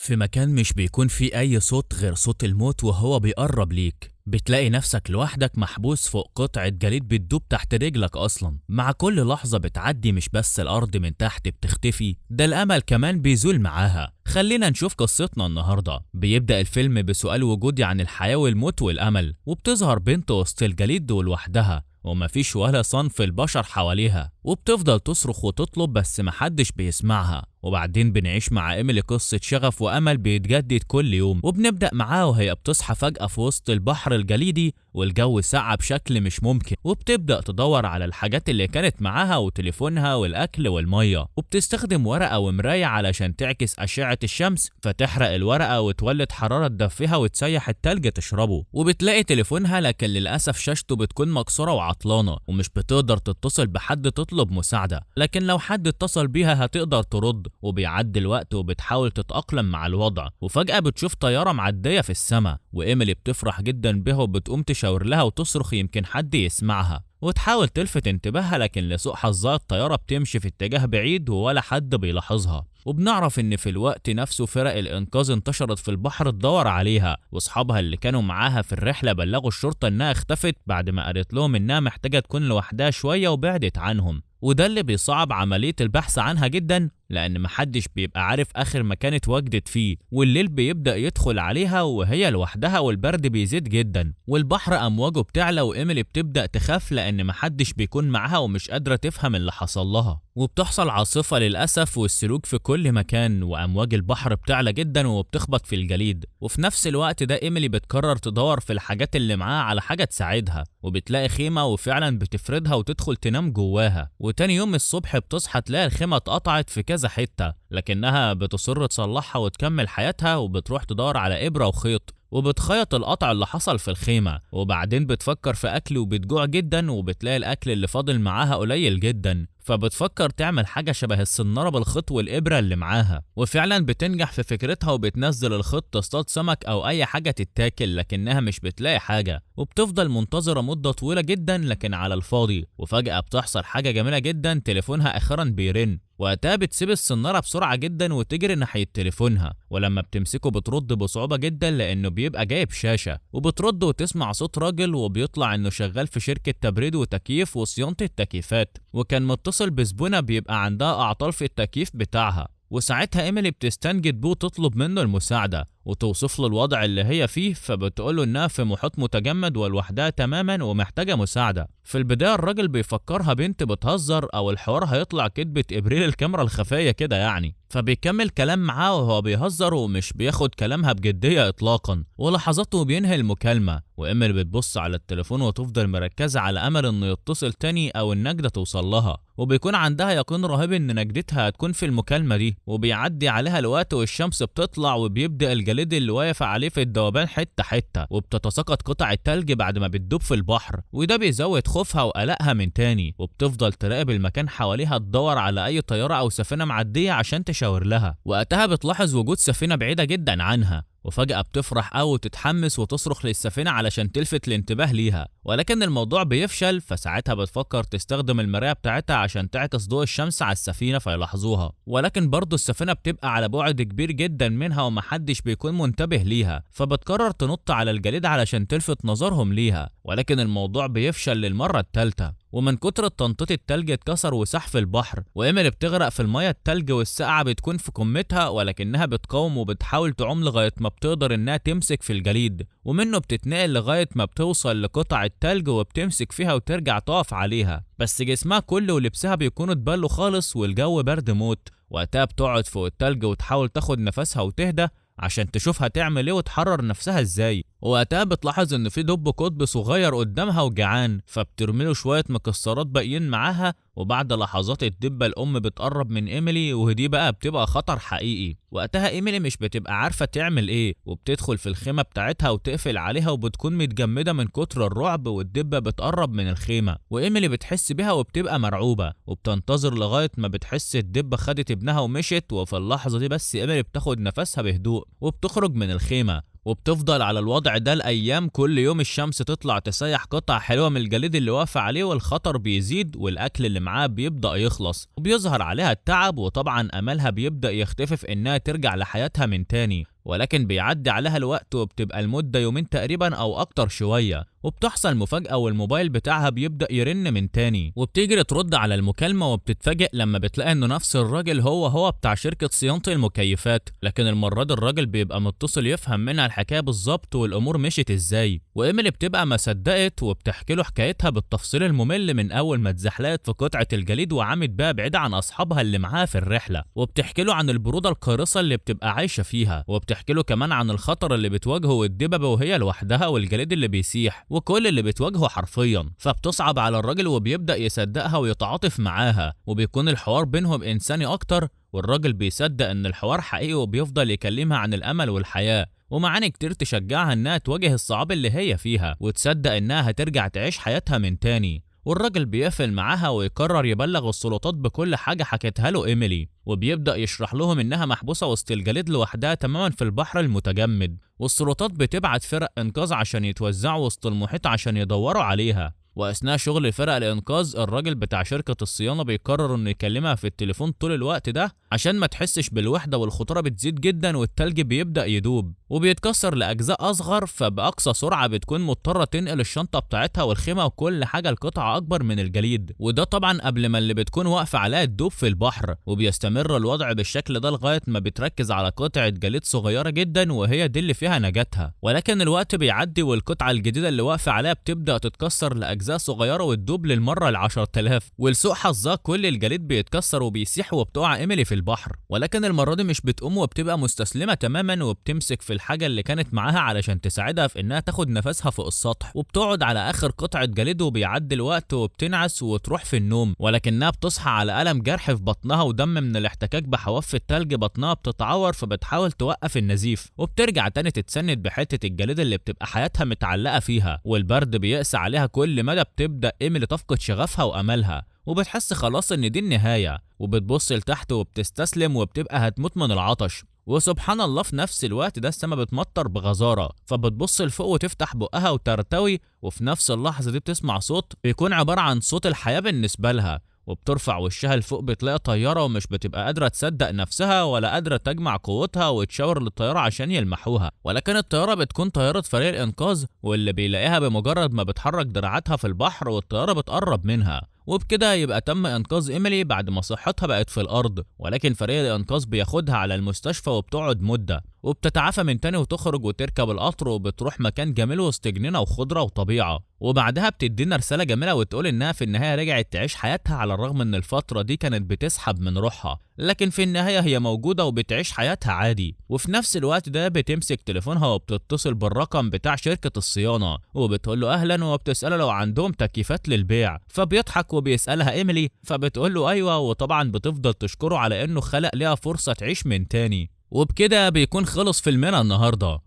في مكان مش بيكون فيه أي صوت غير صوت الموت وهو بيقرب ليك. بتلاقي نفسك لوحدك محبوس فوق قطعة جليد بتدوب تحت رجلك أصلا. مع كل لحظة بتعدي مش بس الأرض من تحت بتختفي، ده الأمل كمان بيزول معاها. خلينا نشوف قصتنا النهاردة. بيبدأ الفيلم بسؤال وجودي عن الحياة والموت والأمل، وبتظهر بنت وسط الجليد لوحدها ومفيش ولا صنف البشر حواليها، وبتفضل تصرخ وتطلب بس محدش بيسمعها. وبعدين بنعيش مع إيميلي قصة شغف وأمل بيتجدد كل يوم، وبنبدأ معاها وهي بتصحى فجأة في وسط البحر الجليدي والجو ساقع بشكل مش ممكن، وبتبدأ تدور على الحاجات اللي كانت معاها وتليفونها والأكل والمية، وبتستخدم ورقة ومراية علشان تعكس أشعة الشمس فتحرق الورقة وتولد حرارة تدفيها وتسيح التلج تشربه. وبتلاقي تليفونها لكن للأسف شاشته بتكون مكسورة وعطلانة ومش بتقدر تتصل بحد تطلب مساعدة، لكن لو حد اتصل بيها هتقدر ترد. وبيعدي الوقت وبتحاول تتأقلم مع الوضع، وفجأة بتشوف طيارة معدية في السماء، وإيميلي بتفرح جدا بها وبتقوم تشاور لها وتصرخ يمكن حد يسمعها، وتحاول تلفت انتباهها، لكن لسوء حظها الطيارة بتمشي في اتجاه بعيد ولا حد بيلاحظها. وبنعرف ان في الوقت نفسه فرق الانقاذ انتشرت في البحر تدور عليها، واصحابها اللي كانوا معاها في الرحلة بلغوا الشرطة انها اختفت بعد ما قالت لهم انها محتاجة تكون لوحدها شوية وبعدت عنهم. وده اللي بيصعب عملية البحث عنها جدا، لأن محدش بيبقى عارف آخر مكان اتواجدت فيه، والليل بيبدأ يدخل عليها وهي لوحدها والبرد بيزيد جدا، والبحر أمواجه بتعلى، وإيميلي بتبدأ تخاف لأن محدش بيكون معاها ومش قادرة تفهم اللي حصل لها. وبتحصل عاصفة للأسف والسلوك في كل مكان، وأمواج البحر بتعلى جدا وبتخبط في الجليد. وفي نفس الوقت ده إيميلي بتقرر تدور في الحاجات اللي معاها على حاجة تساعدها، وبتلاقي خيمة وفعلا بتفردها وتدخل تنام جواها. وتاني يوم الصبح بتصحى تلاقي الخيمة اتقطعت في كذا حتة، لكنها بتصر تصلحها وتكمل حياتها، وبتروح تدور على إبرة وخيط وبتخيط القطع اللي حصل في الخيمة. وبعدين بتفكر في أكل وبتجوع جدا، وبتلاقي الأكل اللي فاضل معاها قليل جدا، فبتفكر تعمل حاجة شبه السنارة بالخيط والإبرة اللي معاها. وفعلا بتنجح في فكرتها وبتنزل الخيط تصطاد سمك أو أي حاجة تتاكل، لكنها مش بتلاقي حاجة، وبتفضل منتظرة مدة طويلة جدا لكن على الفاضي. وفجأة بتحصل حاجة جميلة جدا، تليفونها أخيرا بيرن. وقتها بتسيب السنارة بسرعة جدا وتجري ناحية تليفونها، ولما بتمسكه بترد بصعوبة جدا لأنه بيبقى جايب شاشة، وبترد وتسمع صوت راجل وبيطلع إنه شغال في شركة تبريد وتكييف وصيانة التكييفات، وكان متصل بزبونة بيبقى عندها أعطال في التكييف بتاعها. وساعتها إيميلي بتستنجد بيه وتطلب منه المساعدة وتوصف له الوضع اللي هي فيه، فبتقوله انها في محيط متجمد ولوحدها تماما ومحتاجة مساعدة. في البداية الراجل بيفكرها بنت بتهزر او الحوار هيطلع كدبة ابريل الكاميرا الخفية كده يعني، فبيكمل كلام معاه وهو بيهزر ومش بياخد كلامها بجدية اطلاقا. ولحظاته بينهي المكالمة، وإيميلي بتبص على التليفون وتفضل مركزة على امل انه يتصل تاني او النجدة توصل لها، وبيكون عندها يقين رهيب ان نجدتها هتكون في المكالمة دي. وبيعدي عليها الوقت والشمس بتطلع، وبيبدأ الجليد اللي واقف عليه في الذوبان حتة حتة، وبتتساقط قطع التلج بعد ما بتدوب في البحر، وده بيزود خوفها وقلقها من تاني. وبتفضل تراقب المكان حواليها تدور على اي طيارة او سفينة معدية عشان تشاور لها. وقتها بتلاحظ وجود سفينة بعيدة جدا عنها، وفجأة بتفرح أوي وتتحمس وتصرخ للسفينة علشان تلفت الانتباه ليها، ولكن الموضوع بيفشل. فساعتها بتفكر تستخدم المراية بتاعتها عشان تعكس ضوء الشمس على السفينة فيلاحظوها، ولكن برضه السفينة بتبقى على بعد كبير جدا منها ومحدش بيكون منتبه ليها، فبتقرر تنط على الجليد علشان تلفت نظرهم ليها، ولكن الموضوع بيفشل للمرة الثالثة. ومن كتر التنطيط التلج اتكسر وسح في البحر، وإيميلي بتغرق في المية. التلج والسقعة بتكون في قمتها، ولكنها بتقاوم وبتحاول تعوم لغاية ما بتقدر انها تمسك في الجليد، ومنه بتتنقل لغاية ما بتوصل لقطع التلج وبتمسك فيها وترجع تقف عليها، بس جسمها كله ولبسها بيكونوا اتبلوا خالص والجو برد موت. وقتها بتقعد فوق التلج وتحاول تاخد نفسها وتهدى عشان تشوف هتعمل ايه وتحرر نفسها ازاي. وقتها بتلاحظ ان في دب قطب صغير قدامها وجعان، فبترميله شوية مكسرات باقيين معاها. وبعد لحظات الدبة الام بتقرب من إيميلي، ودي بقى بتبقى خطر حقيقي. وقتها إيميلي مش بتبقى عارفة تعمل ايه، وبتدخل في الخيمة بتاعتها وتقفل عليها وبتكون متجمدة من كتر الرعب. والدبة بتقرب من الخيمة وإيميلي بتحس بيها وبتبقى مرعوبة، وبتنتظر لغاية ما بتحس الدبة خدت ابنها ومشت. وفي اللحظة دي بس إيميلي بتاخد نفسها بهدوء وبتخرج من الخيمة، وبتفضل على الوضع ده الأيام، كل يوم الشمس تطلع تسيح قطع حلوة من الجليد اللي واقفة عليه، والخطر بيزيد والأكل اللي معاه بيبدأ يخلص، وبيظهر عليها التعب، وطبعا أملها بيبدأ يختفي في إنها ترجع لحياتها من تاني. ولكن بيعدي عليها الوقت وبتبقى المدة يومين تقريبا أو أكتر شوية، وبتحصل مفاجأة والموبايل بتاعها بيبدأ يرن من تاني، وبتجري ترد على المكالمة، وبتتفاجئ لما بتلاقي إنه نفس الراجل هو بتاع شركة صيانة المكيفات. لكن المرة دي الراجل بيبقى متصل يفهم منها الحكاية بالظبط والأمور مشيت إزاي، وإيميلي بتبقى ما صدقت وبتحكي له حكايتها بالتفصيل الممل من أول ما اتزحلقت في قطعة الجليد وعمت بيها بعيدة عن أصحابها اللي معاها في الرحلة، وبتحكي له عن البرودة القارصة اللي بتبقى عايشة فيها، وبتحكي له كمان عن الخطر اللي بتواجهه والدببة وهي لوحدها والجليد اللي بيسيح وكل اللي بتواجهه حرفيا. فبتصعب على الراجل وبيبدأ يصدقها ويتعاطف معاها، وبيكون الحوار بينهم إنساني أكتر، والراجل بيصدق إن الحوار حقيقي وبيفضل يكلمها عن الأمل والحياة ومعاني كتير تشجعها إنها تواجه الصعاب اللي هي فيها وتصدق إنها هترجع تعيش حياتها من تاني. والراجل بيقفل معاها ويقرر يبلغ السلطات بكل حاجة حكتها له إيميلي، وبيبدأ يشرح لهم إنها محبوسة وسط الجليد لوحدها تماما في البحر المتجمد، والسلطات بتبعت فرق إنقاذ عشان يتوزعوا وسط المحيط عشان يدوروا عليها. وأثناء شغل فرق الإنقاذ الراجل بتاع شركة الصيانة بيقرر إنه يكلمها في التليفون طول الوقت ده عشان ما تحسش بالوحدة، والخطورة بتزيد جدا والتلج بيبدأ يدوب وبيتكسر لأجزاء أصغر، فبأقصى سرعة بتكون مضطرة تنقل الشنطة بتاعتها والخيمة وكل حاجة لقطعة أكبر من الجليد، وده طبعا قبل ما اللي بتكون واقفة عليها تدوب في البحر. وبيستمر الوضع بالشكل ده لغاية ما بتركز على قطعة جليد صغيرة جدا وهي دي اللي فيها نجاتها. ولكن الوقت بيعدي والقطعة الجديدة اللي واقفة عليها بتبدأ تتكسر لأجزاء صغيرة وتدوب للمرة ال10,000، ولسوء حظها كل الجليد بيتكسر وبيسيح وبتقع إيميلي في البحر. ولكن المرة دي مش بتقوم وبتبقى مستسلمة تماما، وبتمسك في الحاجة اللي كانت معاها علشان تساعدها في إنها تاخد نفسها فوق السطح، وبتقعد على آخر قطعة جليد وبيعدي الوقت وبتنعس وتروح في النوم، ولكنها بتصحى على ألم جرح في بطنها ودم من الاحتكاك بحواف التلج، بطنها بتتعور فبتحاول توقف النزيف، وبترجع تاني تتسند بحتة الجليد اللي بتبقى حياتها متعلقة فيها، والبرد بيقسى عليها كل مدى. بتبدأ إيميلي تفقد شغفها وأملها وبتحس خلاص إن دي النهاية، وبتبص لتحت وبتستسلم وبتبقى هتموت من العطش. وسبحان الله في نفس الوقت ده السما بتمطر بغزارة، فبتبص لفوق وتفتح بقها وترتوي، وفي نفس اللحظة دي بتسمع صوت بيكون عبارة عن صوت الحياة بالنسبة لها، وبترفع وشها لفوق بتلاقي طيارة، ومش بتبقى قادرة تصدق نفسها ولا قادرة تجمع قوتها وتشاور للطيارة عشان يلمحوها. ولكن الطيارة بتكون طيارة فريق الإنقاذ، واللي بيلاقيها بمجرد ما بتحرك دراعاتها في البحر والطيارة بتقرب منها، وبكده يبقى تم إنقاذ إيميلي بعد ما صحتها بقت في الأرض. ولكن فريق الإنقاذ بياخدها على المستشفى وبتقعد مدة، وبتتعافى من تاني وتخرج وتركب القطر وبتروح مكان جميل وسط جنينة وخضرة وطبيعة، وبعدها بتدينا رسالة جميلة وتقول إنها في النهاية رجعت تعيش حياتها على الرغم إن الفترة دي كانت بتسحب من روحها، لكن في النهاية هي موجودة وبتعيش حياتها عادي. وفي نفس الوقت ده بتمسك تليفونها وبتتصل بالرقم بتاع شركة الصيانة وبتقول له أهلا، وبتسأله لو عندهم تكييفات للبيع، فبيضحك وبيسألها إيميلي، فبتقول له أيوة، وطبعا بتفضل تشكره على إنه خلق لها فرصة تعيش من تاني. وبكده بيكون خلص فيلمنا النهارده.